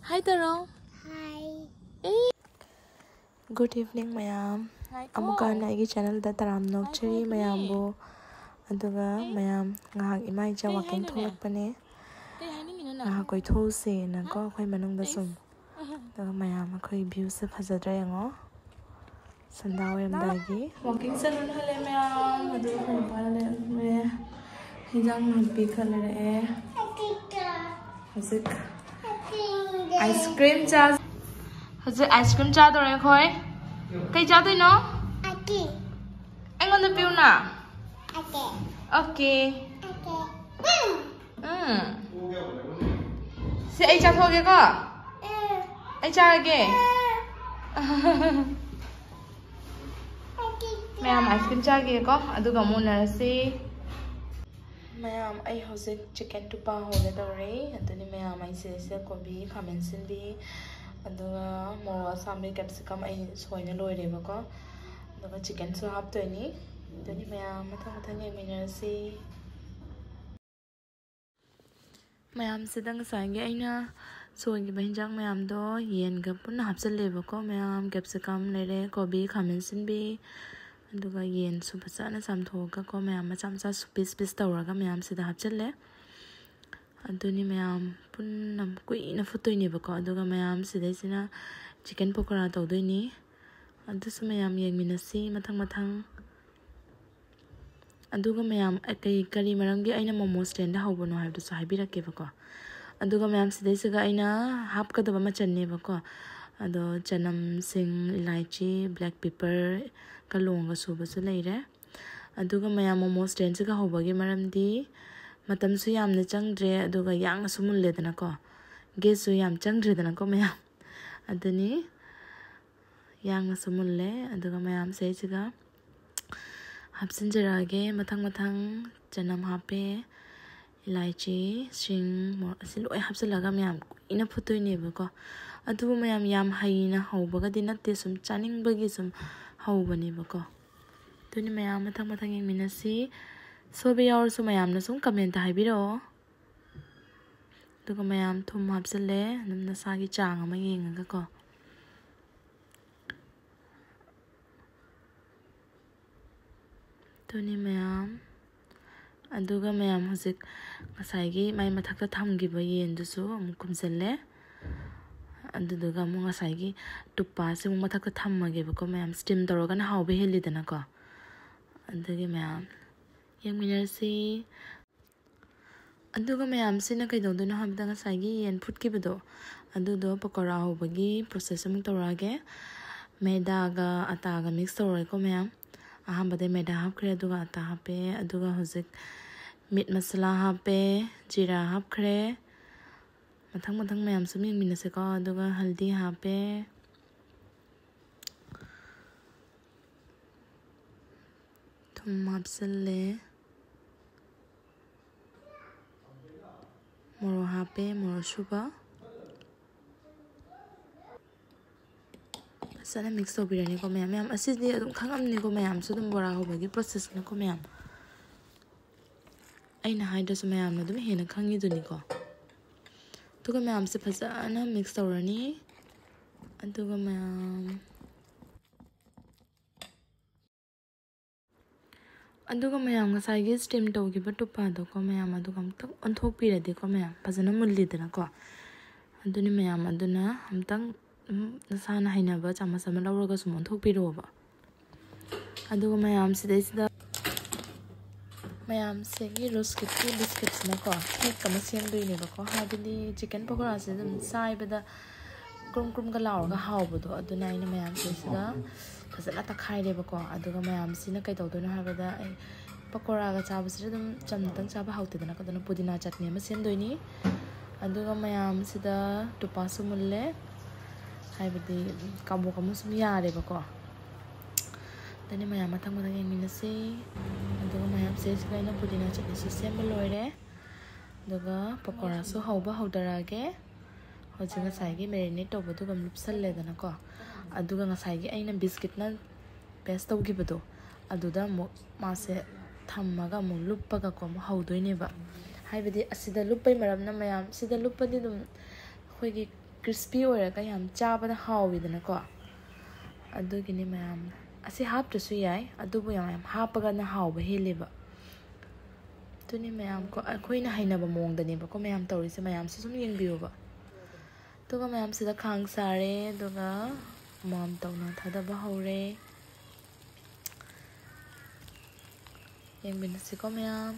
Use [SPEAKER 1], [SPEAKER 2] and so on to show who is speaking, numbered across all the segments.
[SPEAKER 1] Hi Taro.
[SPEAKER 2] Hi.
[SPEAKER 1] Good evening mayam. Amuka naigi channel da taram nokchari mayam bo. Aduga mayam ngahak imai cha walking tholakpane. Ngahak koi those na ko khoi manung da sum. Aduga mayam akhoi view se phajadra yango. Sandaw yam dagi. Walking salon hale mayam aduga khoi pala me. Hijang nabi khala re. Hasik ice cream cha. Hasik ice cream cha do re khoi. Kai cha doi no?
[SPEAKER 2] Aki.
[SPEAKER 1] Anh on the view na.
[SPEAKER 2] Okay.
[SPEAKER 1] Okay.
[SPEAKER 2] Okay.
[SPEAKER 1] Si ai cha thoge ko? Ai cha ge. Mayam ice cream cha ge ko aduga muna si. Mayam ai hose chicken tupa hole dore aduni mayam ai se kobi khamen sinbi aduga mo sambe capsicum ai soina loire ba ko aduga chicken so hap to ni aduni mayam mathang mathang ye mina si. Mayam sidang sange aina soingi bahinjang mayam do yen ga punna hapsal leba ko mayam capsicum lere kobi khamen sinbi aduga yen su phasana samthoga ko mayam macha macha su piece tawraga mayam sida hapchalle aduni mayam punna kuina futoini ba ko aduga mayam sida sina chicken pakora tawdoini adu su mayam yengminasi mathang mathang aduga mayam akai kari maramgi aina momo stand da hawbono habdu su habirake ba ko aduga mayam sida siga aina hap ka daba machanne ba ko ado chanam sing ilaichi black pepper kalonga suba su leire aduga mayam momo stand siga hawbagi maramdi matam su yamna changdre aduga yang su mulle dana ko gas su yam changdre dana ko mayam adani yang su mulle aduga mayam se siga hapsinjarage mathang mathang chanam hape ilaichi sing mor asiloi hapsalaga mayam ina phutoi ne ba ko adu mayam yam haina hawbaga dinatte sum chaning bagi sum hawbani ba ko tuni mayam mathang mathang ing minasi sobe yaur su mayam na sum comment ta haibiro duga mayam thum hapsale num nasagi chang ama yenga ko tuni mayam aduga mayam hosik ngasai mai mathakta thamgiba yen dusu amuk kumsalle aduga mu ngasai gi tupa se mu mathakta thammage ba ko mayam steam toroga na hawbe heli dana ko adugi mayam yengminarsi aduga mayam sina kai doduna habda ngasai gi yen phutki bado adudo pakora hobagi process amuk torage maida ga ata ga mix toroi ko mayam ahambade maida hapkhre aduga ata hape aduga hojik meat masala hape jira hapkhre mathang mathang mayam sum yengminase ko aduga haldi hape thum hapsalle moro hape moro suba sana mix tobirani ko mayam mayam asidi adum khangamni ko mayam su dum bora hobagi process na ko mayam aina haida su mayam na dum hena khangi duni ko tuga mayam se phasana mix tawrani aduga mayam ngasai gi steam tawgi ba tupa do ko mayam aduga amtak onthok piradi ko mayam phasana mulli dana ko aduni mayam aduna amtang nasana haina ba chama sama lawraga sum onthok piro ba aduga mayam sidai sida mayam segi roskit ki biscuits na ko cake kama siam doi ne ba ko habili chicken pakora se dum sai bada krum krum ga lawraga hawbodo aduna ina mayam se sida phasana takhai le ba ko aduga mayam sina kai tawdona habada ai pakora ga chaba se dum chamtang chaba hawte dana ko dana pudina chutney ma sem doi ni aduga mayam sida tupa sumulle haibadi kamu sum yare ba ko dani mayam mathang mathang yengminase aduga mayam se siga ina pudina chutney su semba loire aduga pakora su hawba hawdarage hojing ngasai gi marinate tawbadu gam lupsalle dana ko aduga ngasai gi aina biscuit na paste tawgibado aduda mo mase thammaga mo luppaga ko mo hawdoine ba haibadi asida luppai maramna mayam sida luppadi dum khoigi crispy ꯑꯣꯏꯔꯒ ꯌꯥꯝ ꯆꯥꯕꯗ ꯍꯥꯎꯋꯤꯗꯅꯀꯣ ꯑꯗꯨꯒꯤꯅꯤ ꯃꯌꯥꯝꯅ ꯑꯁꯤ ꯍꯥꯞꯇ꯭ꯔꯁꯨ ꯌꯥꯏ ꯑꯗꯨꯕꯨ ꯌꯥꯝ ꯍꯥꯞꯄꯒꯅ ꯍꯥꯎꯕ ꯍꯦꯜꯂꯦꯕ ꯑꯗꯨꯅꯤ ꯃꯌꯥꯝ ꯀꯣ ꯑꯩꯈꯣꯏꯅ ꯍꯩꯅꯕ ꯃꯑꯣꯡꯗꯅꯦꯕꯀꯣ ꯃꯌꯥꯝ ꯇꯧꯔꯤꯁꯦ ꯃꯌꯥꯝꯁꯨ ꯁꯨꯝ ꯌꯦꯡꯕꯤꯌꯨꯕ ꯑꯗꯨꯒ ꯃꯌꯥꯝꯁꯤꯗ ꯈꯥꯡ ꯁꯥꯔꯦ ꯑꯗꯨꯒ ꯃꯣꯝ ꯇꯧꯅ ꯊꯥꯗꯕ ꯍꯧꯔꯦ ꯌꯦꯡꯃꯤꯟꯅꯁꯤꯀꯣ ꯃꯌꯥꯝ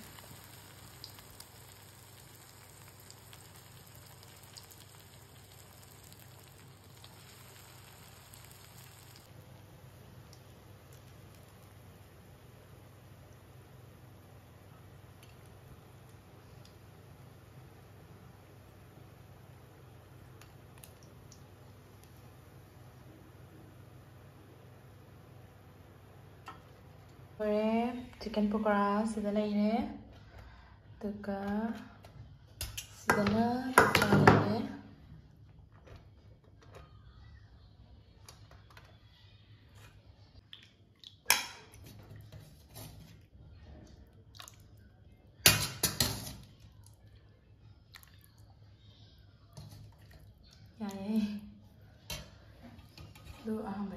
[SPEAKER 1] chicken pakora sida leire aduga sidana leire yae du aham